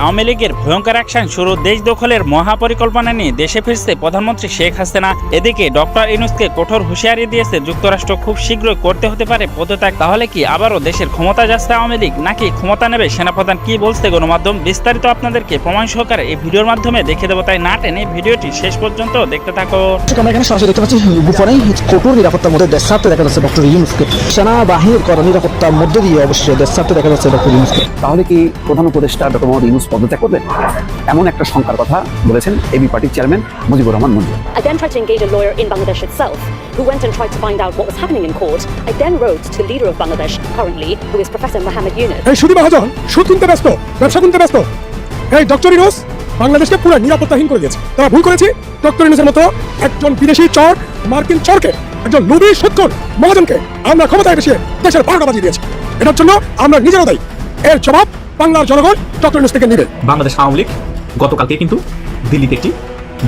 আওয়ামী লীগের ভয়ঙ্কর অ্যাকশন শুরু, দেশ দখলের মহাপরিকল্পনা নিয়ে দেশে ফিরছে প্রধানমন্ত্রী শেখ হাসিনা। এদিকে ডক্টর ইউনূসকে কঠোর হুঁশিয়ারি দিয়েছে যুক্তরাষ্ট্র, খুব শীঘ্রই করতে হতে পারে পদত্যাগ। তাহলে কি আবারও দেশের ক্ষমতা যাচ্ছে আওয়ামী লীগ, নাকি ক্ষমতা নেবে সেনাপ্রধান? কি বলছে গণমাধ্যম, বিস্তারিত আপনাদেরকে প্রমাণ সহকারে এই ভিডিওর মাধ্যমে দেখে দেবো, তাই না টেনে ভিডিওটি শেষ পর্যন্ত দেখতে থাকো। আমরা এখানে সরাসরি দেখতে পাচ্ছি গুফরেই কঠোর নিরাপত্তার মধ্যে দেশ ছাড়তে দেখা যাচ্ছে ডক্টর ইউনূসকে। সেনাবাহিনীর করা নিরাপত্তার মধ্যে দিয়ে অবশ্যই দেশ ছাড়তে দেখা যাচ্ছে ডক্টর ইউনূসকে। তাহলে কি প্রধান উপদেষ্টা ডক্টর মোহাম্মদ ইউনূস পদত্যাগ করবেন, এমন একটা শঙ্কার কথা বলেছেন এবি পার্টির chairman Mujibur Rahman Manju. I then tried to engage a lawyer in Bangladesh itself, who went and tried to find out what was happening in court. I then wrote to the leader of Bangladesh currently, who is Professor Mohammed Yunus. এই সুদী মহাজন সুদ কিনতে ব্যস্ত, ব্যবসা কিনতে ব্যস্ত। এই doctor Yunus বাংলাদেশকে পুরো নিরাপত্তাহীন করে দিয়েছে। তারা ভুল করেছে। ডক্টর ইউনূসের মতো একজন বিদেশি চর, মার্কিন চরকে, একজন লুবি সুদখোর মহাজনকে আমরা ক্ষমতায় বসিয়ে দেশের 12টা বাজিয়ে দিয়েছি। এটার জন্য আমরা নিজেরাও দায়ী। এর জবাব বাংলার জনগণ ডক্টর ইউনূস থেকে নেবে। বাংলাদেশ আওয়ামী লীগ গতকালকে কিন্তু দিল্লিতে একটি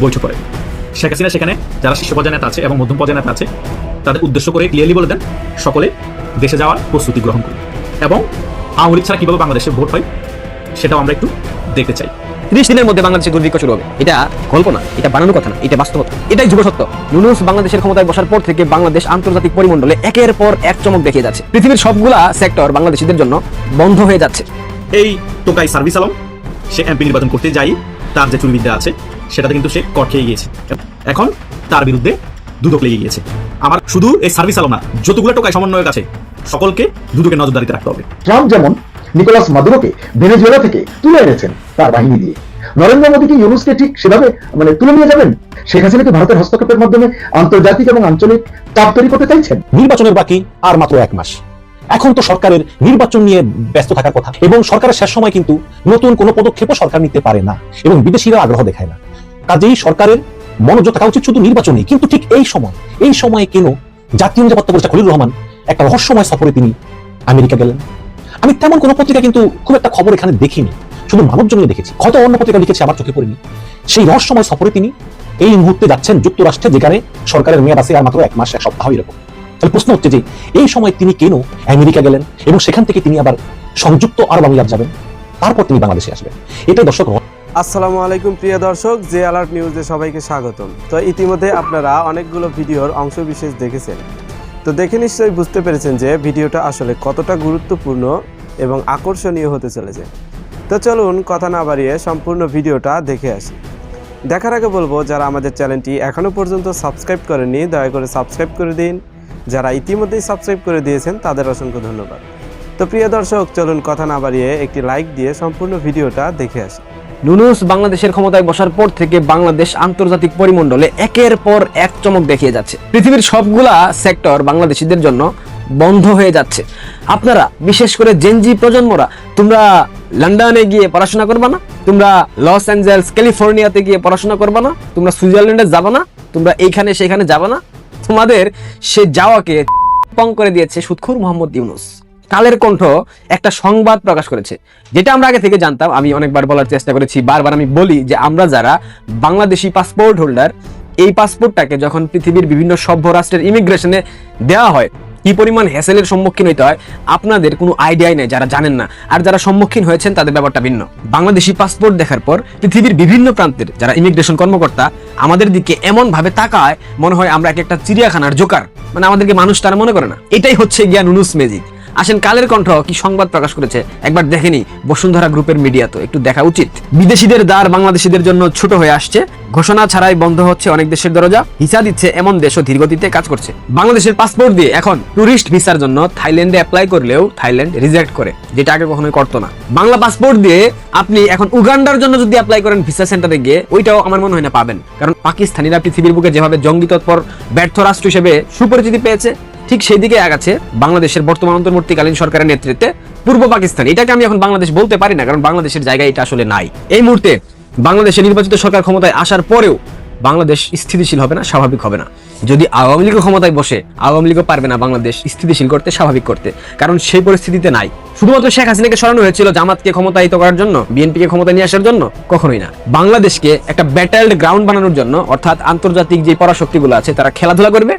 বৈঠক করে। শেখ হাসিনা সেখানে যারা শীর্ষ পর্যায়ে নেতা আছে এবং মধ্যম পর্যায়ে নেতা আছে তাদের উদ্দেশ্য করে ক্লিয়ারলি বলে দেন সকলে দেশে যাওয়ার প্রস্তুতি গ্রহণ করুন, এবং আওয়ামী লীগ ছাড়া কিভাবে বাংলাদেশে ভোট হয় সেটাও আমরা একটু দেখতে চাই। 30 দিনের মধ্যে বাংলাদেশে দুর্ভিক্ষ শুরু হবে। এটা গল্প না, এটা বানানো কথা না, এটা বাস্তবতা, এটাই যুব সত্য। ইউনূস বাংলাদেশের ক্ষমতায় বসার পর থেকে বাংলাদেশ আন্তর্জাতিক পরিমণ্ডলে একের পর এক চমক দেখিয়ে যাচ্ছে। পৃথিবীর সবগুলা সেক্টর বাংলাদেশিদের জন্য বন্ধ হয়ে যাচ্ছে। এই টোকাই সার্ভিস আলম সে এমপি নির্বাচন করতে যাই তার যে চুরিবিদ্যা আছে সেটাতে কিন্তু সে কট খেয়ে গিয়েছে। এখন তার বিরুদ্ধে দুদক লেগে গিয়েছে। আমার শুধু এই সার্ভিস আলম না, যতগুলো টোকাই সমন্বয়ের কাছে সকলকে দুদকের নজরদারিতে রাখতে হবে। ট্রাম্প যেমন নিকোলাস মাদুরোকে ভেনেজুয়েলা থেকে তুলে এনেছেন তার বাহিনী দিয়ে, নরেন্দ্র মোদী কি ইউনূসকে ঠিক সেভাবে তুলে নিয়ে যাবেন? শেখ হাসিনাকে ভারতের হস্তক্ষেপের মাধ্যমে আন্তর্জাতিক এবং আঞ্চলিক চাপ তৈরি করতে চাইছেন। নির্বাচনের বাকি আর মাত্র 1 মাস। এখন তো সরকারের নির্বাচন নিয়ে ব্যস্ত থাকার কথা, এবং সরকারের শেষ সময় কিন্তু নতুন কোনো পদক্ষেপও সরকার নিতে পারে না এবং বিদেশিরা আগ্রহ দেখায় না। কাজেই সরকারের মনোযোগ থাকা উচিত শুধু নির্বাচনেই। কিন্তু ঠিক এই সময়ে কেন জাতীয় নিরাপত্তা উপদেষ্টা খলিলুর রহমান একটা রহস্যময় সফরে তিনি আমেরিকা গেলেন? আমি তেমন কোনো পত্রিকা কিন্তু খুব একটা খবর এখানে দেখিনি, শুধু মানবজমিনে দেখেছি। হয়তো অন্য পত্রিকা লিখেছে, আমার চোখে পড়েনি। সেই রহস্যময় সফরে তিনি এই মুহূর্তে যাচ্ছেন যুক্তরাষ্ট্রে, যেখানে সরকারের মেয়াদ আছে আর মাত্র 1 মাস 1 সপ্তাহ এরকম। তাহলে প্রশ্ন হচ্ছে যে এই সময় তিনি কেন আমেরিকা গেলেন এবং সেখান থেকে তিনি আবার সংযুক্ত আরব আমিরাত যাবেন, তারপর তিনি বাংলাদেশে আসবেন। এটাই দর্শক। আসসালামু আলাইকুম প্রিয় দর্শক, জে অ্যালার্ট নিউজে সবাইকে স্বাগতম। তো ইতিমধ্যে আপনারা অনেকগুলো ভিডিওর অংশ বিশেষ দেখেছেন, তো দেখে নিশ্চয়ই বুঝতে পেরেছেন যে ভিডিওটা আসলে কতটা গুরুত্বপূর্ণ এবং আকর্ষণীয় হতে চলেছে। তো চলুন কথা না বাড়িয়ে সম্পূর্ণ ভিডিওটা দেখে আসি। দেখার আগে বলবো, যারা আমাদের চ্যানেলটি এখনও পর্যন্ত সাবস্ক্রাইব করেননি দয়া করে সাবস্ক্রাইব করে দিন। যারা ইতিমধ্যেই সাবস্ক্রাইব করে দিয়েছেন তাদের অসংখ্য ধন্যবাদ। তো প্রিয় দর্শক, চলুন কথা না বাড়িয়ে একটি লাইক দিয়ে সম্পূর্ণ ভিডিওটা দেখে আসি। ইউনূস বাংলাদেশের ক্ষমতায় বসার পর থেকে বাংলাদেশ আন্তর্জাতিক পরিমণ্ডলে একের পর এক চমক দেখিয়ে যাচ্ছে। পৃথিবীর সবগুলা সেক্টর বাংলাদেশিদের জন্য বন্ধ হয়ে যাচ্ছে। আপনারা বিশেষ করে জেনজি প্রজন্মরা, তোমরা লন্ডনে গিয়ে পড়াশোনা করবা না, তোমরা লস অ্যাঞ্জেলস ক্যালিফোর্নিয়াতে গিয়ে পড়াশোনা করবা না, তোমরা সুইজারল্যান্ডে যাবা না, তোমরা এইখানে সেখানে যাবা না। তোমাদের সে যাওয়াকে পং করে দিয়েছে সুদখোর মোহাম্মদ ইউনূস। কালের কণ্ঠ একটা সংবাদ প্রকাশ করেছে, যেটা আমরা আগে থেকে জানতাম। আমি অনেকবার বলার চেষ্টা করেছি, বারবার আমি বলি যে আমরা যারা বাংলাদেশি পাসপোর্ট হোল্ডার, এই পাসপোর্টটাকে যখন পৃথিবীর বিভিন্ন সভ্য রাষ্ট্রের ইমিগ্রেশনে দেওয়া হয় কি পরিমাণ হ্যাসেলের সম্মুখীন হইতে হয় আপনাদের কোনো আইডিয়াই নেই, যারা জানেন না। আর যারা সম্মুখীন হয়েছেন তাদের ব্যাপারটা ভিন্ন। বাংলাদেশি পাসপোর্ট দেখার পর পৃথিবীর বিভিন্ন প্রান্তের যারা ইমিগ্রেশন কর্মকর্তা আমাদের দিকে এমন ভাবে তাকায় মনে হয় আমরা একটা চিড়িয়াখানার জোকার, মানে আমাদেরকে মানুষ তারা মনে করে না। এটাই হচ্ছে গিয়া ইউনূস ম্যাজিক। আসেন কালের কণ্ঠ কি সংবাদ প্রকাশ করেছে একবার দেখেনি। বসুন্ধরা গ্রুপের মিডিয়া তো একটু দেখা উচিত। বিদেশিদের দ্বার বাংলাদেশিদের জন্য ছোট হয়ে আসছে, ঘোষণা ছাড়াই বন্ধ হচ্ছে অনেক দেশের দরজা, ভিসা দিচ্ছে এমন দেশও ধীরগতিতে কাজ করছে। বাংলাদেশের পাসপোর্ট দিয়ে এখন টুরিস্ট ভিসার জন্য থাইল্যান্ডে অ্যাপ্লাই করলেও থাইল্যান্ড রিজেক্ট করে, যেটা আগে কখনোই করতো না। বাংলা পাসপোর্ট দিয়ে আপনি এখন উগান্ডার জন্য যদি অ্যাপ্লাই করেন ভিসা সেন্টারে গিয়ে, ওইটাও আমার মনে হয় না পাবেন। কারণ পাকিস্তানিরা পৃথিবীর বুকে যেভাবে জঙ্গি তৎপর ব্যর্থ রাষ্ট্র হিসেবে সুপরিচিতি পেয়েছে, ঠিক সেই দিকে আগাচ্ছে বাংলাদেশের বর্তমান অন্তর্বর্তীকালীন সরকারের নেতৃত্বে পূর্ব পাকিস্তান। এটাকে আমি এখন বাংলাদেশ বলতে পারি না, কারণ বাংলাদেশের জায়গায় এটা আসলে নাই। এই মুহূর্তে বাংলাদেশের নির্বাচিত সরকার ক্ষমতায় আসার পরেও বাংলাদেশ স্থিতিশীল হবে না, স্বাভাবিক হবে না। যদি আওয়ামী লীগ ক্ষমতায় বসে, আওয়ামী লীগও পারবে না বাংলাদেশ স্থিতিশীল করতে, স্বাভাবিক করতে, কারণ সেই পরিস্থিতিতে নাই। শুধুমাত্র শেখ হাসিনাকে সরানো হয়েছিল জামাতকে ক্ষমতায়িত করার জন্য, বিএনপিকে ক্ষমতায় নিয়ে আসার জন্য, কখনোই না। বাংলাদেশকে একটা ব্যাটেলড গ্রাউন্ড বানানোর জন্য, অর্থাৎ আন্তর্জাতিক যে পরাশক্তিগুলো আছে তারা খেলাধুলা করবে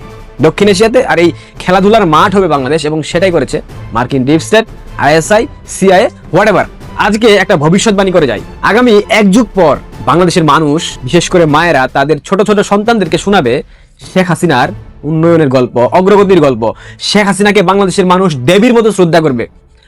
দক্ষিণ এশিয়াতে, আর এই খেলাধুলার মাঠ হবে বাংলাদেশ, এবং সেটাই করেছে মার্কিন deep state, ISI, CIA, whatever. আজকে একটা ভবিষ্যৎবাণী করে যাই, আগামী 1 যুগ পর বাংলাদেশের মানুষ, বিশেষ করে মায়েরা তাদের ছোট ছোট সন্তানদেরকে শোনাবে শেখ হাসিনার উন্নয়নের গল্প, অগ্রগতির গল্প। শেখ হাসিনাকে বাংলাদেশের মানুষ দেবীর মতো শ্রদ্ধা করবে।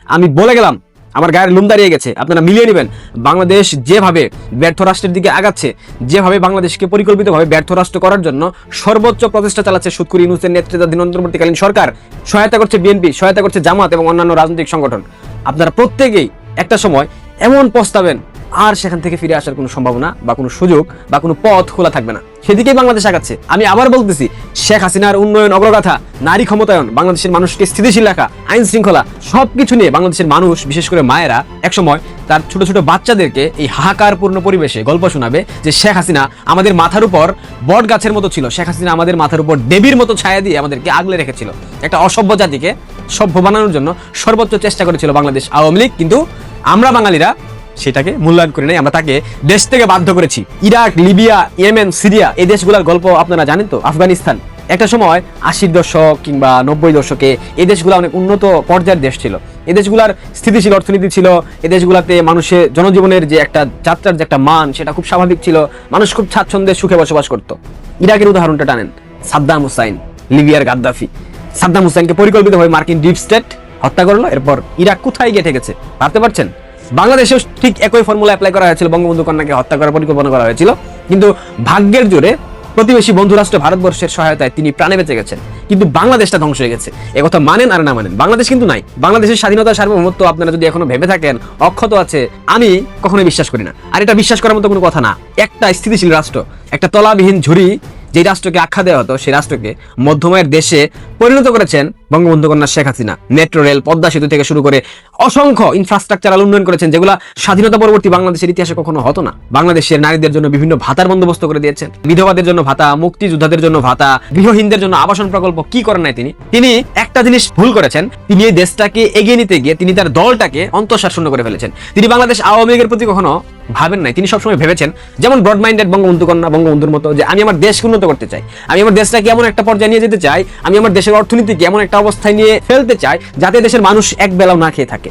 আমি বলে গেলাম, আমার গায়ের লোম দাঁড়িয়ে গেছে, আপনারা মিলিয়ে নেবেন। বাংলাদেশ যেভাবে ব্যর্থ রাষ্ট্রের দিকে আগাচ্ছে, যেভাবে বাংলাদেশকে পরিকল্পিতভাবে ব্যর্থ রাষ্ট্র করার জন্য সর্বোচ্চ প্রচেষ্টা চালাচ্ছে সুৎখুর ইউনূসের নেতৃত্বাধীন অন্তর্বর্তীকালীন সরকার, সহায়তা করছে বিএনপি, সহায়তা করছে জামাত এবং অন্যান্য রাজনৈতিক সংগঠন, আপনারা প্রত্যেকেই একটা সময় এমন পস্তাবেন আর সেখান থেকে ফিরে আসার কোনো সম্ভাবনা বা কোনো সুযোগ বা কোনো পথ খোলা থাকবে না। সেদিকেই বাংলাদেশ আগাচ্ছে। আমি আবার বলতেছি, শেখ হাসিনার উন্নয়ন অগ্রগাথা, নারী ক্ষমতায়ন, বাংলাদেশের মানুষকে স্থিতিশীল রাখা, আইন শৃঙ্খলা, সবকিছু নিয়ে বাংলাদেশের মানুষ, বিশেষ করে মায়েরা একসময় তার ছোট ছোট বাচ্চাদেরকে এই হাহাকারপূর্ণ পরিবেশে গল্প শোনাবে যে শেখ হাসিনা আমাদের মাথার উপর বট গাছের মতো ছিল, শেখ হাসিনা আমাদের মাথার উপর দেবীর মতো ছায়া দিয়ে আমাদেরকে আগলে রেখেছিল, একটা অসভ্য জাতিকে সভ্য বানানোর জন্য সর্বোচ্চ চেষ্টা করেছিল বাংলাদেশ আওয়ামী লীগ। কিন্তু আমরা বাঙালিরা সেটাকে মূল্যায়ন করে নাই, আমরা তাকে দেশ থেকে বাধ্য করেছি। ইরাক, লিবিয়া, ইয়েমেন, সিরিয়া, এই দেশগুলোর গল্প আপনারা জানেন তো। আফগানিস্তান, একটা সময় 80-র দশক কিংবা 90 দশকে এই দেশগুলো অনেক উন্নত পর্যায়ের দেশ ছিল, এই দেশগুলার স্থিতিশীল অর্থনীতি ছিল, এই দেশগুলোতে মানুষের জনজীবনের যে একটা যাত্রার যে একটা মান, সেটা খুব স্বাভাবিক ছিল, মানুষ খুব স্বাচ্ছন্দ্যে সুখে বসবাস করত। ইরাকের উদাহরণটা টানেন, সাদ্দাম হুসাইন, লিবিয়ার গাদ্দাফি। সাদ্দাম হুসাইনকে পরিকল্পিতভাবে মার্কিন ডিপ স্টেট হত্যা করলো, এরপর ইরাক কোথায় গিয়ে ঠেকেছে ভাবতে পারছেন? বাংলাদেশেও ঠিক একই ফর্মুলা অ্যাপ্লাই করা হয়েছিল, বঙ্গবন্ধু কন্যাকে হত্যা করার পরিকল্পনা করা হয়েছিল, কিন্তু ভাগ্যের জোরে প্রতিবেশী বন্ধু রাষ্ট্র ভারতবর্ষের সহায়তায় তিনি প্রাণে বেঁচে গেছেন। কিন্তু বাংলাদেশটা ধ্বংস হয়ে গেছে, একথা মানেন আর না মানেন, বাংলাদেশ কিন্তু নাই। বাংলাদেশের স্বাধীনতা, সার্বভৌমত্ব আপনারা যদি এখনো ভেবে থাকেন অক্ষত আছে, আমি কখনোই বিশ্বাস করি না। আর এটা বিশ্বাস করার মতো কোনো কথা না। একটা স্থিতিশীল রাষ্ট্র, একটা তলাবিহীন ঝুড়ি যে রাষ্ট্রকে আখ্যা দেওয়া হতো, সেই রাষ্ট্রকে মধ্যময়ের দেশে পরিণত করেছেন বঙ্গবন্ধু কন্যা শেখ হাসিনা। মেট্রো রেল, পদ্মা সেতু থেকে শুরু করে অসংখ্য ইনফ্রাস্ট্রাকচারাল উন্নয়ন করেছেন, যেগুলো স্বাধীনতা পরবর্তী বাংলাদেশের ইতিহাসে কখনো হতো না। বাংলাদেশের নারীদের জন্য বিভিন্ন ভাতার বন্দোবস্ত করে দিয়েছেন, বিধবাদের জন্য ভাতা, মুক্তিযোদ্ধাদের জন্য ভাতা, গৃহহীনদের জন্য আবাসন প্রকল্প। কি করেন নাই তিনি একটা জিনিস ভুল করেছেন, তিনি এই দেশটাকে এগিয়ে নিতে গিয়ে তিনি তার দলটাকে অন্তঃসারশূন্য করে ফেলেছেন। তিনি বাংলাদেশ আওয়ামী লীগের প্রতি কখনো ভাবেন নাই। তিনি সবসময় ভেবেছেন, যেমন ব্রড মাইন্ডেড বঙ্গবন্ধু কন্যা, বঙ্গবন্ধুর মতো, যে আমি আমার দেশকে উন্নত করতে চাই, আমি আমার দেশটাকে এমন একটা পর্যায়ে নিয়ে যেতে চাই, আমি আমার দেশের অর্থনীতিকে এমন একটা অবস্থায় নিয়ে ফেলতে চাই যাতে দেশের মানুষ এক বেলাও না খেয়ে থাকে,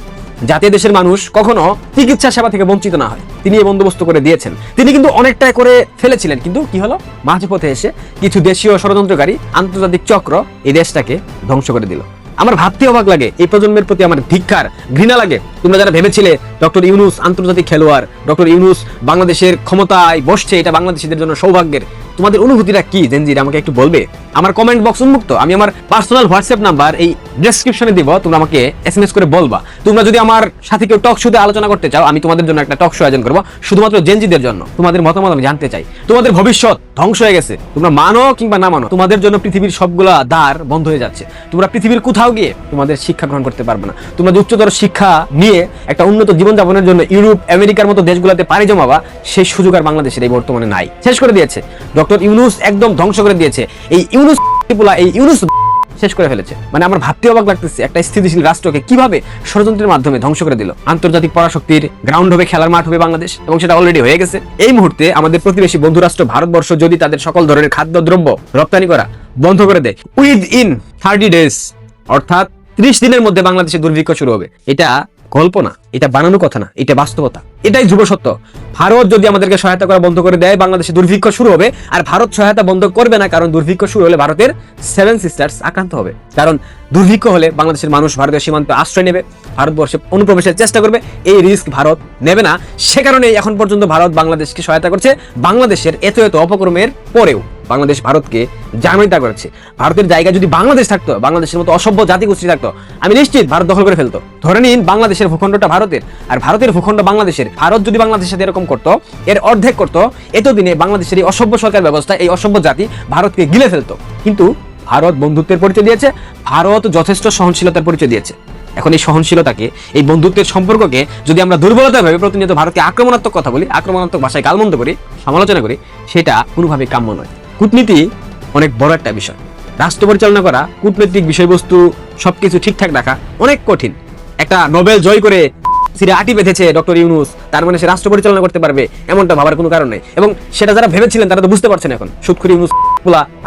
যাতে দেশের মানুষ কখনো চিকিৎসা সেবা থেকে বঞ্চিত না হয়। তিনি এই বন্দোবস্ত করে দিয়েছেন। তিনি কিন্তু অনেকটাই করে ফেলেছিলেন, কিন্তু কি হলো, মাঝপথে এসে কিছু দেশীয় ষড়যন্ত্রকারী আন্তর্জাতিক চক্র এই দেশটাকে ধ্বংস করে দিল। আমার ভাবতে অবাক লাগে, এই প্রজন্মের প্রতি আমার ধিক্কার, ঘৃণা লাগে। তোমরা যারা ভেবেছিলে ডক্টর ইউনূস আন্তর্জাতিক খেলোয়াড়, ডক্টর ইউনূস বাংলাদেশের ক্ষমতায় বসছে, এটা বাংলাদেশিদের জন্য সৌভাগ্যের, তোমাদের অনুভূতিটা কি জেনজিরা আমাকে একটু বলবে? আমার কমেন্ট বক্স উন্মুক্ত, আমি আমার পার্সোনাল হোয়াটসঅ্যাপ নাম্বার এই ডেসক্রিপশনে দিব, তোমরা আমাকে এসএমএস করে বলবা। তোমরা যদি আমার সাথে কেউ টক শোতে আলোচনা করতে চাও, আমি তোমাদের জন্য একটা টক শো আয়োজন করবো শুধুমাত্র জেনজিদের জন্য। তোমাদের মতামত আমি জানতে চাই। তোমাদের ভবিষ্যৎ ধ্বংস হয়ে গেছে, তোমরা মানো কিংবা না মানো, তোমাদের জন্য পৃথিবীর সবগুলা দ্বার বন্ধ হয়ে যাচ্ছে। তোমরা পৃথিবীর কোথাও গিয়ে তোমাদের শিক্ষা গ্রহণ করতে পারবে না। তোমরা যে উচ্চতর শিক্ষা নিয়ে একটা উন্নত জীবনযাপনের জন্য ইউরোপ, আমেরিকার মতো দেশগুলোতে পাড়ি জমাবা, সেই সুযোগ আর বাংলাদেশের এই বর্তমানে নাই। শেষ করে দিয়েছে ডক্টর ইউনূস, একদম ধ্বংস করে দিয়েছে। এই ইউনূস শেষ করে ফেলেছে। মানে আমার ভাবতে অবাক লাগতেছে, একটা স্থিতিশীল রাষ্ট্রকে কিভাবে ষড়যন্ত্রের মাধ্যমে ধ্বংস করে দিল। আন্তর্জাতিক পরাশক্তির গ্রাউন্ড হবে, খেলার মাঠ হবে বাংলাদেশ, এবং সেটা অলরেডি হয়ে গেছে। এই মুহূর্তে আমাদের প্রতিবেশী বন্ধু রাষ্ট্র ভারতবর্ষ যদি তাদের সকল ধরনের খাদ্যদ্রব্য রপ্তানি করা বন্ধ করে দেয়, উইদিন 30 days, অর্থাৎ 30 দিনের মধ্যে বাংলাদেশে দুর্ভিক্ষ শুরু হবে। এটা গল্প না, এটা বানানো কথা না, এটা বাস্তবতা, এটাই ধ্রুব সত্য। ভারত যদি আমাদেরকে সহায়তা করা বন্ধ করে দেয়, বাংলাদেশে দুর্ভিক্ষ শুরু হবে। আর ভারত সহায়তা বন্ধ করবে না, কারণ দুর্ভিক্ষ শুরু হলে ভারতের 7 sisters আক্রান্ত হবে। কারণ দুর্ভিক্ষ হলে বাংলাদেশের মানুষ ভারতের সীমান্তে আশ্রয় নেবে, ভারতবর্ষে অনুপ্রবেশের চেষ্টা করবে। এই রিস্ক ভারত নেবে না। সে কারণে এখন পর্যন্ত ভারত বাংলাদেশকে সহায়তা করছে। বাংলাদেশের এত এত অপকর্মের পরেও বাংলাদেশ ভারতকে জামিতা করেছে। ভারতের জায়গা যদি বাংলাদেশ থাকতো, বাংলাদেশের মতো অসভ্য জাতিগোষ্ঠী থাকতো, আমি নিশ্চিত ভারত দখল করে ফেলতো। ধরে নিন বাংলাদেশের ভূখণ্ডটা ভারতের আর ভারতের ভূখণ্ড বাংলাদেশের। ভারত যদি বাংলাদেশের সাথে এরকম করতো, এর অর্ধেক করতো, এতদিনে বাংলাদেশের এই অসভ্য সরকার ব্যবস্থা, এই অসভ্য জাতি ভারতকে গিলে ফেলতো। কিন্তু ভারত বন্ধুত্বের পরিচয় দিয়েছে, ভারত যথেষ্ট সহনশীলতার পরিচয় দিয়েছে। এখন এই সহনশীলতাকে, এই বন্ধুত্বের সম্পর্ককে যদি আমরা দুর্বলতা ভাবে প্রতিনিয়ত ভারতকে আক্রমণাত্মক কথা বলি, আক্রমণাত্মক ভাষায় গালমন্দ করি, সমালোচনা করি, সেটা কোনোভাবেই কাম্য নয়। কূটনীতি অনেক বড় একটা বিষয়। রাষ্ট্র পরিচালনা করা, কূটনৈতিক বিষয়বস্তু সবকিছু ঠিকঠাক রাখা অনেক কঠিন। একটা নোবেল জয় করে সিরে আটি বেঁধেছে ডক্টর ইউনূস, তার মানে সে রাষ্ট্র পরিচালনা করতে পারবে এমনটা ভাবার কোনো কারণ নেই। এবং সেটা যারা ভেবেছিলেন তারা তো বুঝতে পারছেন এখন সুৎখুর ইউনূস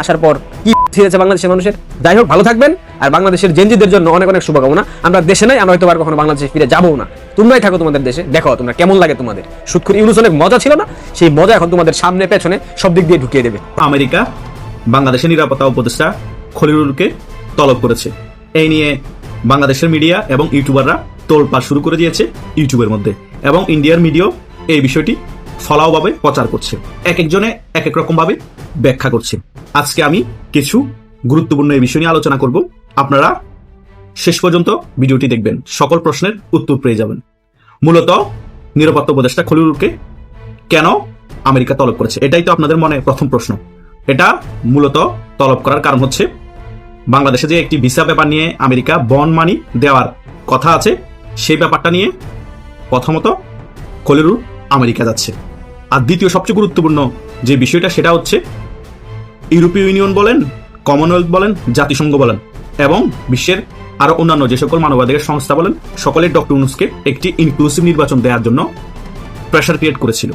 আসার পর কি ছিঁড়েছে বাংলাদেশের মানুষের। যাই হোক, ভালো থাকবেন। আর বাংলাদেশের জেনজিদের জন্য অনেক অনেক শুভকামনা। আমরা দেশে নাই, আমরা হয়তো আর কখনো বাংলাদেশে ফিরে যাবো না। তোমরাই থাকো তোমাদের দেশে, দেখো তোমরা কেমন লাগে তোমাদের। সুৎখুর ইউনুস অনেক মজা ছিল না, সেই মজা এখন তোমাদের সামনে পেছনে সব দিক দিয়ে ঢুকিয়ে দেবে। আমেরিকা বাংলাদেশের নিরাপত্তা উপদেষ্টা খলিলুরকে তলব করেছে। এই নিয়ে বাংলাদেশের মিডিয়া এবং ইউটিউবাররা তোলপাড় শুরু করে দিয়েছে ইউটিউবের মধ্যে, এবং ইন্ডিয়ার মিডিয়াও এই বিষয়টি ফলাওভাবে প্রচার করছে। এক একজনে এক এক রকম ভাবে ব্যাখ্যা করছে। আজকে আমি কিছু গুরুত্বপূর্ণ এই বিষয় নিয়ে আলোচনা করব। আপনারা শেষ পর্যন্ত ভিডিওটি দেখবেন, সকল প্রশ্নের উত্তর পেয়ে যাবেন। মূলত নিরাপত্তা উপদেষ্টা খলিলুরকে কেন আমেরিকা তলব করেছে, এটাই তো আপনাদের মনে প্রথম প্রশ্ন। এটা মূলত তলব করার কারণ হচ্ছে, বাংলাদেশে যে একটি ভিসা পেপার নিয়ে আমেরিকা বন্ড মানি দেওয়ার কথা আছে, সেই ব্যাপারটা নিয়ে প্রথমত খলিলুর আমেরিকা যাচ্ছে। আর দ্বিতীয় সবচেয়ে গুরুত্বপূর্ণ যে বিষয়টা, সেটা হচ্ছে ইউরোপীয় ইউনিয়ন বলেন, কমনওয়েলথ বলেন, জাতিসংঘ বলেন, এবং বিশ্বের আরো অন্যান্য যে সকল মানবাধিকার সংস্থা বলেন, সকলে ডক্টর ইউনূসকে একটি ইনক্লুসিভ নির্বাচন দেওয়ার জন্য প্রেশার ক্রিয়েট করেছিল।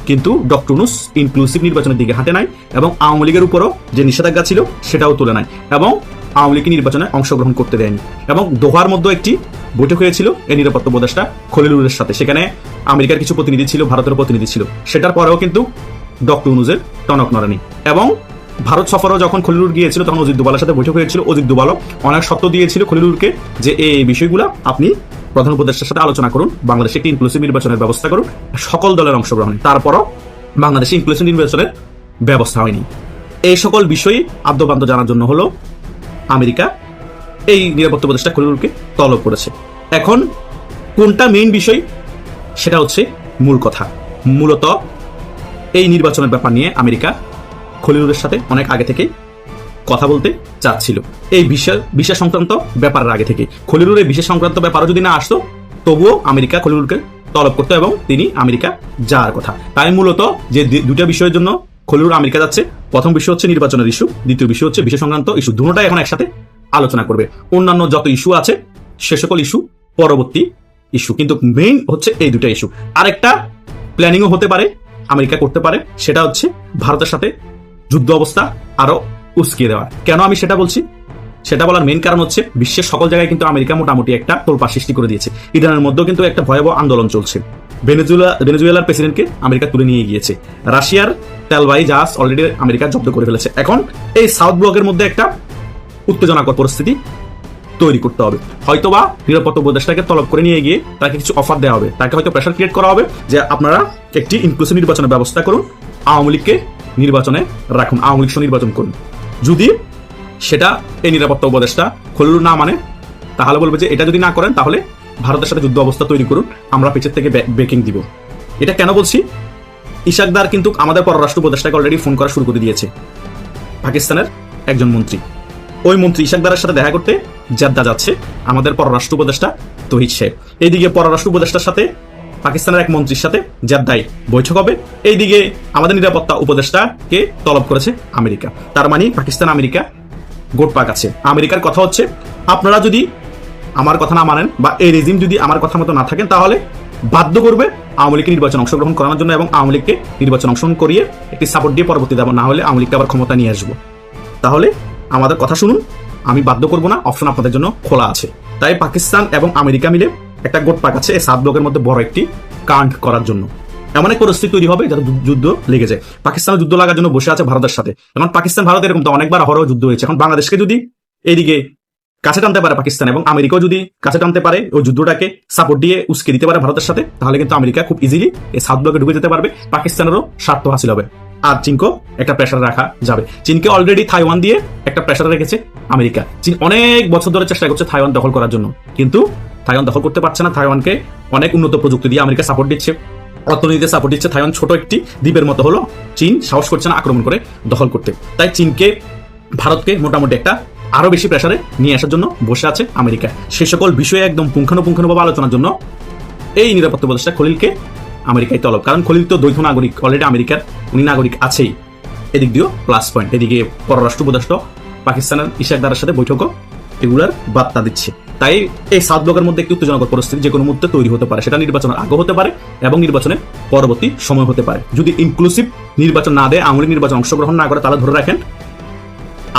কিন্তু ডক্টর ইউনূস ইনক্লুসিভ নির্বাচনের দিকে হাঁটে নাই, এবং আওয়ামী লীগের উপরও যে নিষেধাজ্ঞা ছিল সেটাও তুলে নাই, এবং আওয়ামী লীগকে নির্বাচনে অংশগ্রহণ করতে দেয়নি। এবং দোহার মধ্যে একটি বৈঠক হয়েছিল এই নিরাপত্তা উপদেষ্টা খলিলুরের সাথে, সেখানে আমেরিকার কিছু প্রতিনিধি ছিল, ভারতের প্রতিনিধি ছিল। সেটার পরেও কিন্তু ডক্টর ইউনূসের টনক নড়েনি। এবং ভারত সফরেও যখন খলিলুর গিয়েছিল, তখন অজিত দোভালের সাথে বৈঠক হয়েছিল। অজিত দোভালও অনেক শর্ত দিয়েছিল খলিলুরকে যে এই বিষয়গুলো আপনি প্রধান উপদেষ্টার সাথে আলোচনা করুন, বাংলাদেশে একটি ইনক্লুসিভ নির্বাচনের ব্যবস্থা করুন, সকল দলের অংশগ্রহণ। তারপরও বাংলাদেশে ইনক্লুসিভ নির্বাচনের ব্যবস্থা হয়নি। এই সকল বিষয়ে আদ্যপান্ত জানার জন্য হলো আমেরিকা এই নিরাপত্তা উপদেষ্টা খলিলুরকে তলব করেছে। এখন কোনটা মেইন বিষয়, সেটা হচ্ছে মূল কথা। মূলত এই নির্বাচনের ব্যাপার নিয়ে আমেরিকা খলিলুরের সাথে অনেক আগে থেকে কথা বলতে চাচ্ছিল, এই ভিসা সংক্রান্ত ব্যাপারের আগে থেকে। খলিলুর এই ভিসা সংক্রান্ত ব্যাপারও যদি না আসতো, তবুও আমেরিকা খলিলুরকে তলব করতো এবং তিনি আমেরিকা যাওয়ার কথা। তাই মূলত যে দুটা বিষয়ের জন্য খলিলুর আমেরিকা যাচ্ছে, প্রথম বিষয় হচ্ছে নির্বাচনের ইস্যু, দ্বিতীয় বিষয় হচ্ছে ভিসা সংক্রান্ত ইস্যু। দুটোটাই এখন একসাথে আলোচনা করবে। অন্যান্য যত ইস্যু আছে সে সকল ইস্যু পরবর্তী ইস্যু, কিন্তু মেইন হচ্ছে এই দুটা ইস্যু। আরেকটা প্ল্যানিংও হতে পারে, আমেরিকা করতে পারে, সেটা হচ্ছে ভারতের সাথে যুদ্ধ অবস্থা আরো উস্কিয়ে দেওয়া। কেন আমি সেটা বলছি, সেটা বলার মেইন কারণ হচ্ছে, বিশ্বের সকল জায়গায় কিন্তু আমেরিকা মোটামুটি একটা তোলপাড় সৃষ্টি করে দিয়েছে। ইরানের মধ্যেও কিন্তু একটা ভয়াবহ আন্দোলন চলছে। ভেনেজুয়েলার প্রেসিডেন্টকে আমেরিকা তুলে নিয়ে গিয়েছে। রাশিয়ার তেলবাহী জাহাজ অলরেডি আমেরিকা জব্দ করে ফেলেছে। এখন এই সাউথ ব্লকের মধ্যে একটা উত্তেজনাকর পরিস্থিতি তৈরি করতে হবে। হয়তোবা নিরাপত্তা উপদেষ্টাকে তলব করে নিয়ে গিয়ে তাকে কিছু অফার দেওয়া হবে, তাকে হয়তো প্রেশার ক্রিয়েট করা হবে যে আপনারা একটি ইনক্লুসিভ নির্বাচনের ব্যবস্থা করুন, আওয়ামী লীগকে নির্বাচনে রাখুন, আওয়ামী লীগ নির্বাচন করুন। যদি সেটা এই নিরাপত্তা উপদেষ্টা খলিলুর না মানে, তাহলে বলবে যে এটা যদি না করেন তাহলে ভারতের সাথে যুদ্ধ অবস্থা তৈরি করুন, আমরা পেছন থেকে ব্রেকিং দিব। এটা কেন বলছি, ইশাকদার কিন্তু আমাদের পররাষ্ট্র উপদেষ্টাকে অলরেডি ফোন করা শুরু করে দিয়েছে, পাকিস্তানের একজন মন্ত্রী। ওই মন্ত্রী ইশাকদারের সাথে দেখা করতে জেদ্দা যাচ্ছে আমাদের পররাষ্ট্র উপদেষ্টা তহিদ সাহেব। এইদিকে পররাষ্ট্র উপদেষ্টার সাথে পাকিস্তানের এক মন্ত্রীর সাথে জেদ্দায় বৈঠক হবে। এইদিকে আমাদের নিরাপত্তা উপদেষ্টাকে তলব করেছে আমেরিকা। তার মানে পাকিস্তান আমেরিকা গোটপাক আছে। আমেরিকার কথা হচ্ছে, আপনারা যদি আমার কথা না মানেন বা এই রেজিম যদি আমার কথা মতো না থাকেন, তাহলে বাধ্য করবে আওয়ামী লীগকে নির্বাচন অংশগ্রহণ করানোর জন্য, এবং আওয়ামী লীগকে নির্বাচন অংশগ্রহণ করিয়ে একটি সাপোর্ট দিয়ে পরবর্তী দেবো, না হলে আওয়ামী লীগকে আবার ক্ষমতা নিয়ে আসবো। তাহলে আমাদের কথা শুনুন, আমি বাধ্য করবো না, অপশন আপনাদের জন্য খোলা আছে। তাই পাকিস্তান এবং আমেরিকা মিলে একটা গোটপাক আছে এই সাত ব্লকের মধ্যে বড় একটি কাণ্ড করার জন্য। এমন এক পরিস্থিতি তৈরি হবে যাতে যুদ্ধ লেগে যায়। পাকিস্তানের যুদ্ধ লাগার জন্য বসে আছে ভারতের সাথে। এখন পাকিস্তান ভারত এরকম তো অনেকবার হরও যুদ্ধ হয়েছে। এখন বাংলাদেশকে যদি এইদিকে কাছে টানতে পারে পাকিস্তান, এবং আমেরিকাও যদি কাছে টানতে পারে, ওই যুদ্ধটাকে সাপোর্ট দিয়ে উস্কে দিতে পারে ভারতের সাথে, তাহলে কিন্তু আমেরিকা খুব ইজিলি এই সাউথ ব্লকে ঢুকে যেতে পারবে। পাকিস্তানেরও স্বার্থ হাসিল হবে, আর চীনকেও একটা প্রেশার রাখা যাবে। চীনকে অলরেডি থাইওয়ান দিয়ে একটা প্রেশার রেখেছে আমেরিকা। চীন অনেক বছর ধরে চেষ্টা করছে থাইওয়ান দখল করার জন্য, কিন্তু থাইওয়ান দখল করতে পারছে না। থাইওয়ানকে অনেক উন্নত প্রযুক্তি দিয়ে আমেরিকা সাপোর্ট দিচ্ছে, অর্থনীতিতে সাপোর্ট দিচ্ছে। থাইওয়ান ছোট একটি দ্বীপের মতো হলো, চীন সাহস করছে না আক্রমণ করে দখল করতে। তাই চীনকে, ভারতকে মোটামুটি একটা আরো বেশি প্রেসারে নিয়ে আসার জন্য বসে আছে আমেরিকা। সে সকল বিষয়ে একদম পুঙ্খানুপুঙ্খানুভাবে আলোচনার জন্য এই নিরাপত্তা উপদেষ্টা খলিলকে আমেরিকায় তলব। কারণ খলিল তো দ্বৈত নাগরিক, অলরেডি আমেরিকার উনি নাগরিক আছেই। এদিক দিয়েও প্লাস পয়েন্ট। এদিকে পররাষ্ট্র উপদেষ্টা পাকিস্তানের ইশাকদারের সাথে বৈঠকও এগুলার বার্তা দিচ্ছে। তাই এই সাত ব্লকের মধ্যে একটি উত্তেজনকর পরিস্থিতি যে কোনো মুহূর্তে তৈরি হতে পারে। সেটা নির্বাচনের আগে হতে পারে এবং নির্বাচনের পরবর্তী সময় হতে পারে। যদি ইনক্লুসিভ নির্বাচন না দেয়, আওয়ামী লীগ নির্বাচন অংশগ্রহণ না করে, তাহলে ধরে রাখেন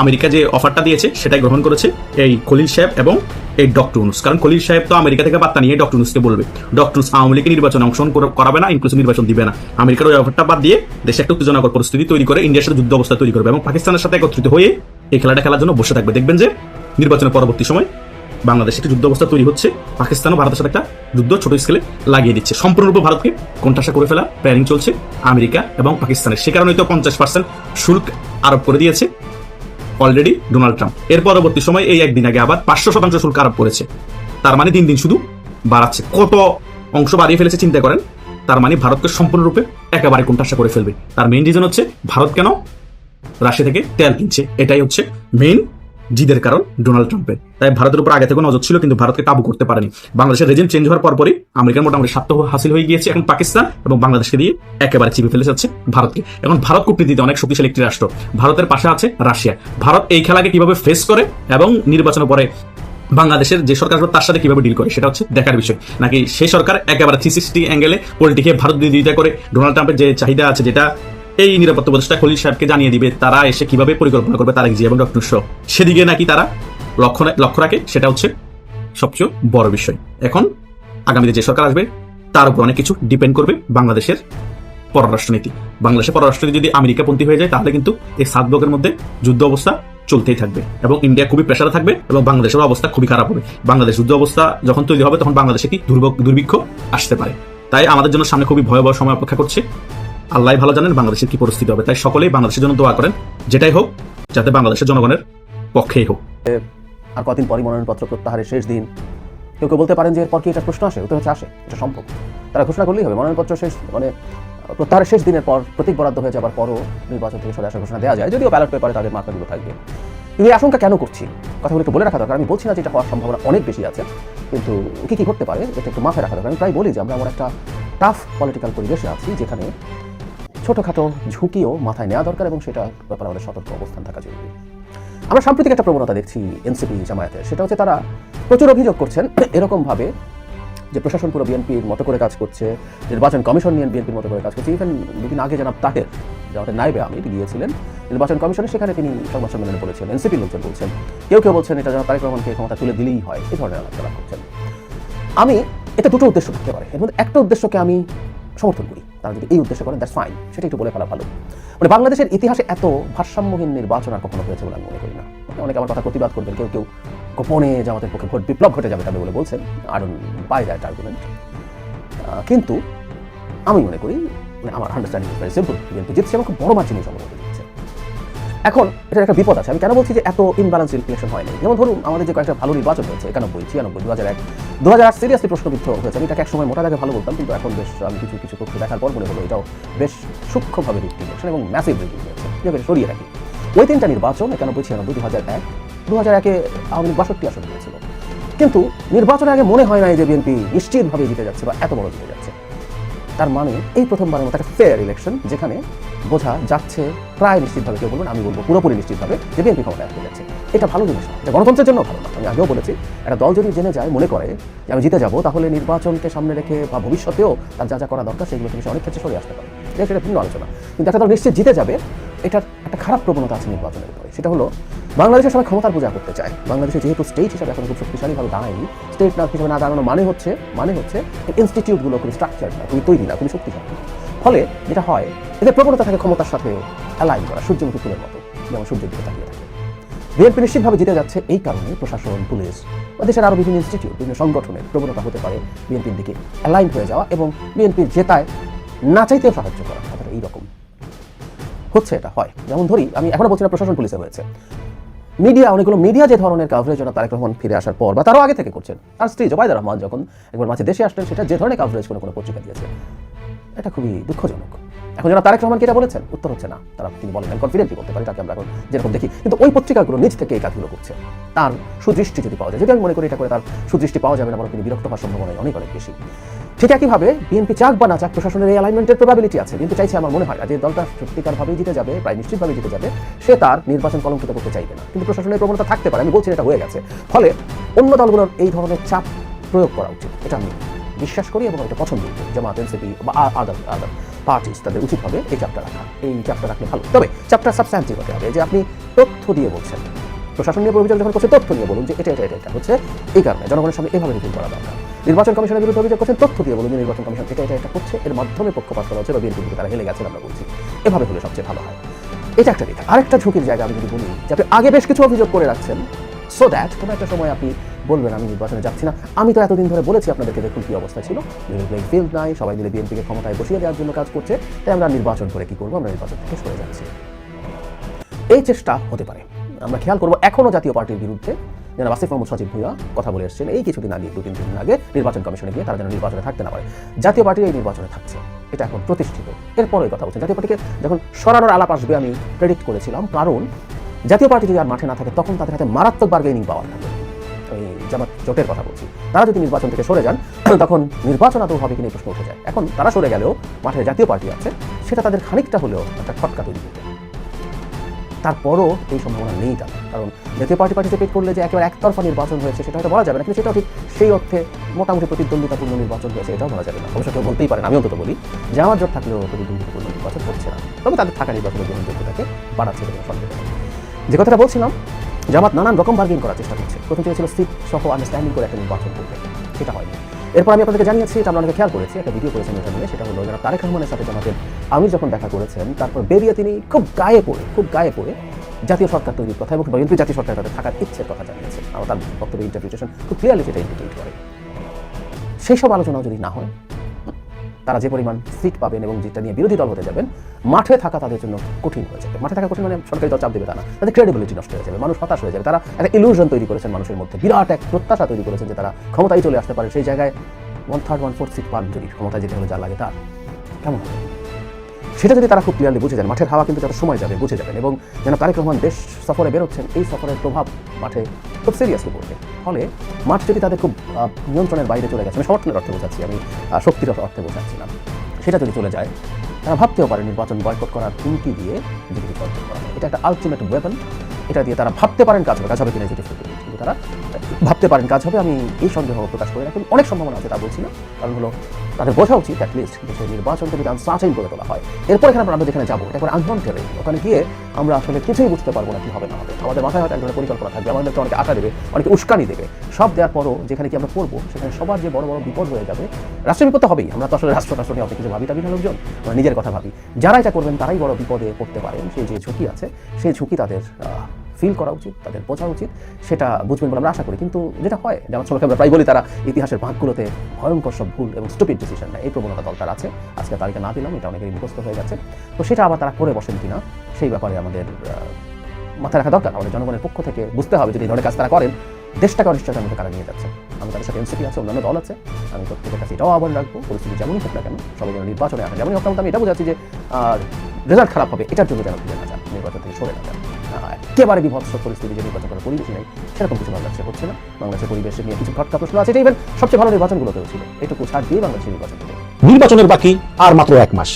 আমেরিকা যে অফারটা দিয়েছে সেটাই গ্রহণ করেছে এই খলিল সাহেব এবং এই ডক্টর ইউনূস। কারণ খলিল সাহেব তো আমেরিকা থেকে বার্তা নিয়ে ডক্টর ইউনূসকে বলবে, ডক্টর ইউনূস আওয়ামী লীগের নির্বাচনে অংশগ্রহণ করাবে না, ইনক্লুসিভ নির্বাচন দিবে না। আমেরিকার ওই অফারটা বাদ দিয়ে দেশে একটা উত্তেজনাকর পরিস্থিতি তৈরি করে ইন্ডিয়ার সাথে যুদ্ধ অবস্থা তৈরি করবে এবং পাকিস্তানের সাথে একত্রিত হয়ে এই খেলাটা খেলার জন্য বসে থাকবে। দেখবেন যে নির্বাচনের পরবর্তী সময় বাংলাদেশে একটি যুদ্ধ অবস্থা তৈরি হচ্ছে, পাকিস্তানও ভারতের সাথে একটা যুদ্ধ ছোট স্কেলে লাগিয়ে দিচ্ছে, সম্পূর্ণরূপে ভারতকে কোণঠাসা করে ফেলা প্ল্যানিং চলছে আমেরিকা এবং পাকিস্তানের। সে কারণেই তো 50% শুল্ক আরোপ করে দিয়েছে অলরেডি ডোনাল্ড ট্রাম্প। এর পরবর্তী সময় এই একদিন আগে আবার 500% শুল্ক আরোপ করেছে। তার মানে দিন দিন শুধু বাড়াচ্ছে। কত অংশ বাড়িয়ে ফেলেছে চিন্তা করেন। তার মানে ভারতকে সম্পূর্ণরূপে একেবারে কোণঠাসা করে ফেলবে। তার মেইন রিজন হচ্ছে ভারত কেন রাশিয়া থেকে তেল কিনছে, এটাই হচ্ছে মেইন জিদের কারণ ডোনাল্ড ট্রাম্পের। তাই ভারতের উপর আগে থেকে নজর ছিল, কিন্তু ভারতকে কাবু করতে পারেনি। বাংলাদেশের রেজিম চেঞ্জ হওয়ার পরপরই আমেরিকার মোটামুটি স্বার্থ হাসিল হয়ে গিয়েছে। এখন পাকিস্তান এবং বাংলাদেশকে দিয়ে একেবারে চিপে ফেলে যাচ্ছে ভারতকে। এখন ভারত কূটনীতিতে অনেক শক্তিশালী একটি রাষ্ট্র, ভারতের পাশে আছে রাশিয়া। ভারত এই খেলাকে কিভাবে ফেস করে এবং নির্বাচনের পরে বাংলাদেশের যে সরকার তার সাথে কিভাবে ডিল করে সেটা হচ্ছে দেখার বিষয়। নাকি সেই সরকার একেবারে 360 অ্যাঙ্গেলে পলিটিকে ভারত বিরোধিতা করে ডোনাল্ড ট্রাম্পের যে চাহিদা আছে, যেটা এই নিরাপত্তা উপদেষ্টা খলিল সাহেবকে জানিয়ে দিবে, তারা এসে কিভাবে পরিকল্পনা করবে তারেক জি এবং ডক্টর ইউনূস, সেদিকে নাকি তারা লক্ষ্য রাখে। সেটা হচ্ছে সবচেয়ে বড় বিষয়। এখন আগামীতে যে সরকার আসবে তার উপর অনেক কিছু ডিপেন্ড করবে বাংলাদেশের পররাষ্ট্রনীতি। বাংলাদেশের পররাষ্ট্রনীতি যদি আমেরিকাপন্থী হয়ে যায় তাহলে কিন্তু এই 7 ব্লকের মধ্যে যুদ্ধ অবস্থা চলতেই থাকবে এবং ইন্ডিয়া খুবই প্রেসারে থাকবে এবং বাংলাদেশের অবস্থা খুবই খারাপ হবে। বাংলাদেশ যুদ্ধ অবস্থা যখন তৈরি হবে তখন বাংলাদেশে কি দুর্ভিক্ষ আসতে পারে। তাই আমাদের জন্য সামনে খুবই ভয়াবহ সময় অপেক্ষা করছে। আল্লাহ ভালো জানেন বাংলাদেশের কি পরিস্থিতি হবে। তাই সকলেই বাংলাদেশের জন্য দোয়া করেন, যেটাই হোক যাতে বাংলাদেশের জনগণের পক্ষেই হোক। আর কদিন পরই মনোনয়নপত্র প্রত্যাহারের শেষ দিন। কেউ কেউ বলতে পারেন যে এরপর কি এটা প্রশ্ন আসে? উত্তর হচ্ছে আসে, এটা সম্ভব। তারা ঘোষণা করলেই হবে মনোনয়নপত্র শেষ, মানে প্রত্যাহারের শেষ দিনের পর প্রতীক বরাদ্দ হয়ে যাবার পরও নির্বাচন থেকে সরে আসার ঘোষণা দেওয়া যায়, যদিও ব্যালট পেপারে তাদের মাত্রাগুলো থাকবে। কিন্তু এই আশঙ্কা কেন করছি কথাগুলো একটু বলে রাখা দরকার। আমি বলছি না যে এটা হওয়ার সম্ভাবনা অনেক বেশি আছে, কিন্তু কি কি ঘটতে পারে এটা একটু মাথায় রাখা দরকার। আমি প্রায় বলি যে আমরা এমন একটা টাফ পলিটিক্যাল পরিবেশে আছি যেখানে ছোটোখাটো ঝুঁকিও মাথায় নেওয়া দরকার এবং সেটা ব্যাপারে আমাদের সতর্ক অবস্থান থাকা জরুরি। আমরা সাম্প্রতিক একটা প্রবণতা দেখছি এনসিপি জামায়াতের, সেটা হচ্ছে তারা প্রচুর অভিযোগ করছেন এরকমভাবে যে প্রশাসন পুরো বিএনপির মতো করে কাজ করছে, নির্বাচন কমিশন নিয়ে বিএনপির মতো করে কাজ করছে। ইভেন দুদিন আগে জানাব তাহের, আমাদের নায়েবে আমি গিয়েছিলেন নির্বাচন কমিশনে, সেখানে তিনি সংবাদ সম্মেলনে বলেছেন, এনসিপির লোকজন বলছেন, কেউ কেউ বলছেন এটা যেন তারেক রহমানকে ক্ষমতা তুলে দিলেই হয়, এই ধরনের আলোচনা করছেন। আমি এটা দুটো উদ্দেশ্য থাকতে পারে, এর মধ্যে একটা উদ্দেশ্যকে আমি সমর্থন করি। তারা যদি এই উদ্দেশ্য করেন দ্যাটস ফাইন, সেটা একটু বলে ফেলা ভালো। মানে বাংলাদেশের ইতিহাসে এত ভারসাম্যহীন নির্বাচন আর কখনো হয়েছে বলে আমি মনে করি না। অনেকে আমার কথা প্রতিবাদ করবেন, কেউ কেউ গোপনে জামাতের পক্ষে ভোট বিপ্লব ঘটে যাবে তবে বলে বলছেন। I don't by that argument. কিন্তু আমি মনে করি, মানে আমার understanding is very simple, BNP জিতছে এবং খুব বড় মার্জিনে জনগণ জিতছে। এখন এটার একটা বিপদ আছে। আমি কেন বলছি যে এত ইনব্যালেন্স ইলেকশন হয়নি? যেমন ধরুন আমাদের যে কয়েকটা ভালো নির্বাচন হয়েছে, 91, 96, 2001, 2008 সিরিয়াসলি প্রশ্নবিদ্ধ হয়েছে। আমি এটাকে একসময় মোটা দাগে ভালো বলতাম, কিন্তু এখন বেশ আমি কিছু তথ্য দেখার পর মনে হলো এটাও বেশ সূক্ষ্মভাবে রিগড ইলেকশন এবং ম্যাসিভ রিগড হয়েছে। যেভাবে সরিয়ে রাখি ওই 3টা নির্বাচন 91, 96, 2001, 2001-এ আওয়ামী লীগ 62 আসন পেয়েছিল, কিন্তু নির্বাচনের আগে মনে হয় না যে বিএনপি নিশ্চিতভাবে জিতে যাচ্ছে বা এত বড় জিতে যাচ্ছে। তার মানে এই প্রথমবারের মতো একটা ফেয়ার ইলেকশন যেখানে বোঝা যাচ্ছে প্রায় নিশ্চিতভাবে, কেউ বলবেন আমি বলবো পুরোপুরি নিশ্চিতভাবে যে বিএনপি ক্ষমতায় আসতে যাচ্ছে। এটা ভালো জিনিস না, এটা গণতন্ত্রের জন্য ভালো না। আমি আগেও বলেছি, একটা দল যদি জেনে যায়, মনে করে যে আমি জিতে যাবো, তাহলে নির্বাচনকে সামনে রেখে বা ভবিষ্যতেও তার যা যা করা দরকার সেগুলো থেকে অনেক ক্ষেত্রে সরে আসতে পারে। সেটা ভিন্ন আলোচনা। কিন্তু একটা দল নিশ্চিত জিতে যাবে, এটার একটা খারাপ প্রবণতা আছে নির্বাচনের উপরে। সেটা হলো বাংলাদেশের সবাই ক্ষমতার পূজা করতে চায়। বাংলাদেশে যেহেতু স্টেট হিসাবে এখন খুব শক্তিশালীভাবে দাঁড়ায়নি, স্টেট না হিসেবে না দাঁড়ানো মানে হচ্ছে ইনস্টিটিউটগুলো খুবই স্ট্রাকচার না, খুবই তৈরি না, খুবই শক্তিশালী। ফলে যেটা হয়, এদের প্রবণতা থাকে ক্ষমতার সাথে অ্যালাইন করা, সূর্যমুখী ফুলের মতো, যেমন সূর্যের দিকে তাকিয়ে থাকে। বিএনপি নিশ্চিতভাবে জিতে যাচ্ছে, এই কারণে প্রশাসন, পুলিশ বা দেশের আরও বিভিন্ন ইনস্টিটিউট, বিভিন্ন সংগঠনের প্রবণতা হতে পারে বিএনপির দিকে অ্যালাইন হয়ে যাওয়া এবং বিএনপির জেতায় না চাইতেও সাহায্য করা। কথাটা এইরকম হচ্ছে, এটা হয়। যেমন ধরি, আমি এখনো বলছি না প্রশাসন পুলিশে হয়েছে, মিডিয়া, অনেকগুলো মিডিয়া যে ধরনের কাভারেজ তারেক রহমান ফিরে আসার পর বা তারও আগে থেকে করছেন, আর স্ত্রী জোবাইদা রহমান যখন একবার মাঝে দেশে আসলেন, সেটা যে ধরনের কাভারেজ কোনো পত্রিকা দিয়েছে, এটা খুবই দুঃখজনক। এখন যারা তারেক রহমানকে এটা বলেছেন, উত্তর হচ্ছে না, তারা তিনি বলেন আমি কনফিডেন্টলি বলতে পারি, তাকে আমরা এখন যেরকম দেখি। কিন্তু ওই পত্রিকাগুলো নিজ থেকে এই কাজগুলো করছে, তার সুদৃষ্টি যদি পাওয়া যায়, যদি আমি মনে করি এটা করে তার সুদৃষ্টি পাওয়া যাবে না, বরং তিনি বিরক্ত হওয়ার সম্ভাবনা অনেক অনেক বেশি। ঠিক একইভাবে বিএনপি চাক বা না চাক, প্রশাসনের এই অ্যালাইনমেন্টের প্রবাবিলিটি আছে, কিন্তু চাইছে আমার মনে হয় যে দলটা সত্যিকারভাবেই জিতে যাবে, প্রায় নিশ্চিতভাবে জিতে যাবে, সে তার নির্বাচন কলঙ্কিত করতে চাইবে না। কিন্তু প্রশাসনের প্রবণতা থাকতে পারে, আমি বলছি এটা হয়ে গেছে। ফলে অন্য দলগুলোর এই ধরনের চাপ প্রয়োগ করা উচিত, এটা আমি বিশ্বাস করি এবং এটা পছন্দ করি। জামাত, এনসিপি বা আদার পার্টিস, তাদের উচিত হবে এই চাপটা রাখা। এই চাপটা রাখলে ভালো, তবে চাপটা সাবস্ট্যান্টিভ হতে হবে, যে আপনি তথ্য দিয়ে বলছেন। প্রশাসন নিয়ে অভিযোগ যখন করছে তথ্য নিয়ে বলুন যে এটা এটা এটা এটা হচ্ছে এই কারণে জনগণের সামনে এভাবে রিভিউ করা দরকার। নির্বাচন কমিশনের বিরুদ্ধে অভিযোগ করছেন তথ্য দিয়ে বলুন যে নির্বাচন কমিশন এটা এটা এটা করছে, এর মাধ্যমে পক্ষপাত করা হচ্ছে বা বিএনপির দিকে তারা হেলে গেছেন আমরা বলছি, এভাবে হলে সবচেয়ে ভালো হয়। এটা একটা দিক। আরেকটা ঝুঁকির জায়গা আমি যদি বলি যে আপনি আগে বেশ কিছু অভিযোগ করে রাখছেন, সো দ্যাট কোনো একটা সময় আপনি বলবেন আমি নির্বাচনে যাচ্ছি না, আমি তো এতদিন ধরে বলেছি আপনাদেরকে দেখুন কী অবস্থা ছিল, প্লেইং ফিল্ড নাই, সবাই মিলে বিএনপিকে ক্ষমতায় বসিয়ে দেওয়ার জন্য কাজ করছে, তাই আমরা নির্বাচন করে কি করবো, আমরা নির্বাচন থেকে সরে যাচ্ছি। এই চেষ্টা হতে পারে। আমরা খেয়াল করবো এখনও জাতীয় পার্টির বিরুদ্ধে যেন আসিফ মাহমুদ সচিব ভূঁইয়া কথা বলে এসেছেন এই কিছুদিন আগে, 2-3 দিন আগে নির্বাচন কমিশনে গিয়ে তারা যেন নির্বাচনে থাকতে না পারে। জাতীয় পার্টি এই নির্বাচনে থাকছে, এটা এখন প্রতিষ্ঠিত। এরপরে কথা বলছেন জাতীয় পার্টিকে যখন সরানোর আলাপ আসবে আমি প্রেডিক্ট করেছিলাম, কারণ জাতীয় পার্টি যদি আর মাঠে না থাকে তখন তাদের হাতে মারাত্মক বার্গেনিং পাওয়ার থাকে। এই জামাত জোটের কথা বলছি, তারা যদি নির্বাচন থেকে সরে যান তখন নির্বাচন আদৌ হবে কিনা প্রশ্ন উঠে যায়। এখন তারা সরে গেলেও মাঠে জাতীয় পার্টি আছে, সেটা তাদের খানিকটা হলেও একটা খটকা তৈরি করবে। তারপরও এই সম্ভাবনা নেই তার, কারণ জাতীয় পার্টি পার্টিসিপেট করলে যে একেবারে একতরফা নির্বাচন হয়েছে সেটা হয়তো বলা যাবে না, কিন্তু সেটাও ঠিক সেই অর্থে মোটামুটি প্রতিদ্বন্দ্বিতাপূর্ণ নির্বাচন হয়েছে এটাও বলা যাবে না। অবশ্য কেউ বলতেই পারেন, আমি অন্তত বলি যে আমার জোট থাকলেও প্রতিদ্বন্দ্বিতাপূর্ণ নির্বাচন হচ্ছে না, তবে তাদের থাকা নির্বাচনের গ্রহণযোগ্যতাকে বাড়াচ্ছে বলে সন্দেহ। যে কথাটা বলছিলাম, জামাত নানান রকম বার্গেন করার চেষ্টা করছে। প্রথম চেয়েছিল সিট সহ আন্ডারস্ট্যান্ডিং করে একটা নির্বাচন করতে, সেটা হয়নি। এরপর আমি আপনাদেরকে জানিয়েছি, এটা আমরা অনেকে খেয়াল করেছি, একটা ভিডিও করেছেন এটা নিয়ে, সেটা হলো যারা তারেক রহমানের সাথে জামাতের আমির যখন দেখা করেছেন তারপর বেরিয়ে তিনি খুব গায়ে পড়ে জাতীয় সরকার তৈরির কথা এবং বিএনপি জাতীয় সরকার তাদের থাকার ইচ্ছের কথা জানিয়েছেন। আমার তার বক্তব্যের ইন্টারপ্রিটেশন খুব ক্লিয়ারলি সেটা ইন্ডিকেট করে। সেই সব আলোচনাও যদি না হয়, তারা যে পরিমাণ সিট পাবেন এবং যেটা নিয়ে বিরোধী দল হতে যাবেন, মাঠে থাকা তাদের জন্য কঠিন হয়ে যাবে। মাঠে থাকা কঠিন মানে সরকারি দল চাপ দেবে তা না, তাদের ক্রেডিবিলিটি নষ্ট হয়ে যাবে, মানুষ হতাশ হয়ে যাবে। তারা একটা ইলুশন তৈরি করেছেন মানুষের মধ্যে, বিরাট এক প্রত্যাশা তৈরি করেছেন যে তারা ক্ষমতায় চলে আসতে পারে, সেই জায়গায় 1/3 1/4 সিট পান যদি ক্ষমতায় যেতে হলে যা লাগে তার কেমন হবে, সেটা যদি তারা খুব ক্লিয়ারলি বুঝে যান। মাঠের হাওয়া কিন্তু যত সময় যাবে বুঝে যাবেন, এবং যেন তারেক রহমান দেশ সফরে বেরোচ্ছেন, এই সফরের প্রভাব মাঠে খুব সিরিয়াসলি পড়বে। ফলে মাঠ যদি তাদের খুব নিয়ন্ত্রণের বাইরে চলে গেছে, আমি সমর্থনের অর্থে বোঝাচ্ছি, আমি শক্তির অর্থে বোঝাচ্ছি না, সেটা যদি চলে যায় তারা ভাবতেও পারে নির্বাচন বয়কট করার হুমকি দিয়ে বিজেপি বয়কট করা। এটা একটা আলটিমেট ওয়েপন, এটা দিয়ে তারা ভাবতে পারেন কাজ হবে কিনা যেটা কিন্তু তারা ভাবতে পারেন কাজ হবে, আমি এই সন্দেহ প্রকাশ করে রাখি। অনেক সম্ভাবনা আছে তা বলছি না, কারণ হলো তাদের বোঝা উচিত অ্যাটলিস্ট দেশের নির্বাচনকে যদি আনসার্টেইন করে তোলা হয়, এরপর এখানে আমরা যেখানে যাবো এটা করে আনসার্টেইন করে ওখানে গিয়ে আমরা আসলে কিছুই বুঝতে পারবো না কি হবে না হবে। আমাদের মাথায় হয়তো এক ধরনের পরিকল্পনা থাকবে, আমাদেরকে অনেকে আশা দেবে, অনেকে উস্কানি দেবে, সব দেওয়ার পরও যেখানে কি আমরা পড়বো সেখানে সবার যে বড় বড় বিপদ হয়ে যাবে। রাষ্ট্রের বিপদ তো হবেই, আমরা তো আসলে রাষ্ট্র নিয়ে অত কিছু ভাবি না লোকজন, আমরা নিজের কথা ভাবি। যারা এটা করবেন তারাই বড় বিপদে পড়তে পারেন, সেই যে ঝুঁকি আছে সেই ঝুঁকি তাদের ফিল করা উচিত, তাদের বোঝা উচিত, সেটা বুঝবেন বলে আমরা আশা করি। কিন্তু যেটা হয়, যেমন সবাইকে আমরা প্রায় বলি, তারা ইতিহাসের ভাগগুলোতে ভয়ঙ্কর সব ভুল এবং স্টুপিড ডিসিশন নেয়, এই প্রবণতা দলটার আছে। আজকে তারিখে না দিলাম, এটা অনেকেরই মুখস্থ হয়ে গেছে। তো সেটা আবার তারা করে বসেন কিনা সেই ব্যাপারে আমাদের মাথায় রাখা দরকার। আমাদের জনগণের পক্ষ থেকে বুঝতে হবে যদি এই ধরনের কাজ তারা করেন, দেশটাকে অনিশ্চয়তার মধ্যে কারা নিয়ে যাচ্ছে। আমি তাদের সাথে এনসিপি আছে, অন্যান্য দল আছে, আমি প্রত্যেকের কাছে এটাও আহ্বান রাখবো, পরিস্থিতি যেমনই হোক না কেন সবাই যেন নির্বাচনে আসেন। যেমনই হোক না, আমি এটা বোঝাচ্ছি যে রেজাল্ট খারাপ হবে এটার জন্য যেন ফিরে না যান, নির্বাচন থেকে সরে না যান। একেবারে বিভৎস পরিস্থিতি, যে নির্বাচন করার পরিবেশই নেই, সেরকম কিছু বাংলাদেশে হচ্ছে না। বাংলাদেশের পরিবেশে নিয়ে কিছু ঘটকা প্রশ্ন আছে, এটা ইভেন সবচেয়ে ভালো নির্বাচনগুলোতেও ছিল, এটুকু ছাড় দিয়ে বাংলাদেশের নির্বাচন থেকে নির্বাচনের বাকি আর মাত্র 1 মাস।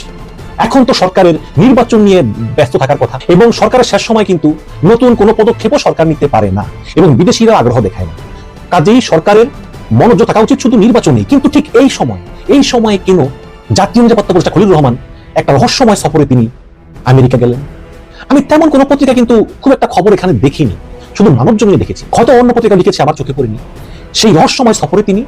এখন তো সরকারের নির্বাচন নিয়ে ব্যস্ত থাকার কথা, এবং সরকারের শেষ সময় কিন্তু নতুন কোনো পদক্ষেপও সরকার নিতে পারে না, এবং বিদেশিরা আগ্রহ দেখায় না। কাজেই সরকারের মনোযোগ থাকা উচিত শুধু নির্বাচনেই। কিন্তু ঠিক এই সময়ে কেন জাতীয় নিরাপত্তা উপদেষ্টা খলিলুর রহমান একটা রহস্যময় সফরে তিনি আমেরিকা গেলেন? আমি তেমন কোনো পত্রিকা কিন্তু খুব একটা খবর এখানে দেখিনি, শুধু মানব জমিনে দেখেছি, কত অন্য পত্রিকা লিখেছে আমার চোখে পড়েনি। সেই রহস্যময় সফরে তিনি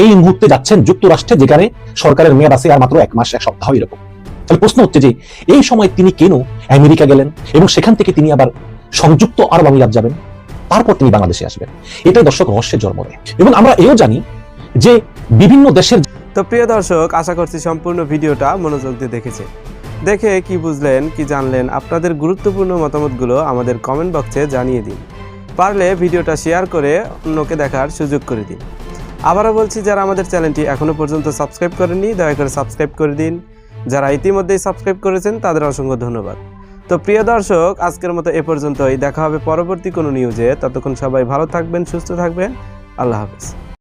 এই মুহূর্তে যাচ্ছেন যুক্তরাষ্ট্রে, যেখানে সরকারের মেয়াদ আছে আর মাত্র 1 মাস 1 সপ্তাহ এরকম। তাহলে প্রশ্ন হচ্ছে যে এই সময় তিনি কেন আমেরিকা গেলেন, এবং সেখান থেকে তিনি আবার সংযুক্ত আরব আমিরাত যাবেন, তারপর তিনি বাংলাদেশে আসবেন? এটাই দর্শক রহস্যের জন্ম দেয়। এবং আমরা এও জানি যে বিভিন্ন দেশের। তো প্রিয় দর্শক, আশা করছি সম্পূর্ণ ভিডিওটা মনোযোগ দিয়ে দেখে কি বুঝলেন, কি জানলেন, আপনাদের গুরুত্বপূর্ণ মতামতগুলো আমাদের কমেন্ট বক্সে জানিয়ে দিন। পারলে ভিডিওটা শেয়ার করে অন্যকে দেখার সুযোগ করে দিন। আবারও বলছি, যারা আমাদের চ্যানেলটি এখনও পর্যন্ত সাবস্ক্রাইব করেননি দয়া করে সাবস্ক্রাইব করে দিন। যারা ইতিমধ্যেই সাবস্ক্রাইব করেছেন তাদের অসংখ্য ধন্যবাদ। তো প্রিয় দর্শক, আজকের মতো এ পর্যন্তই। দেখা হবে পরবর্তী কোনো নিউজে। ততক্ষণ সবাই ভালো থাকবেন, সুস্থ থাকবেন। আল্লাহ হাফেজ।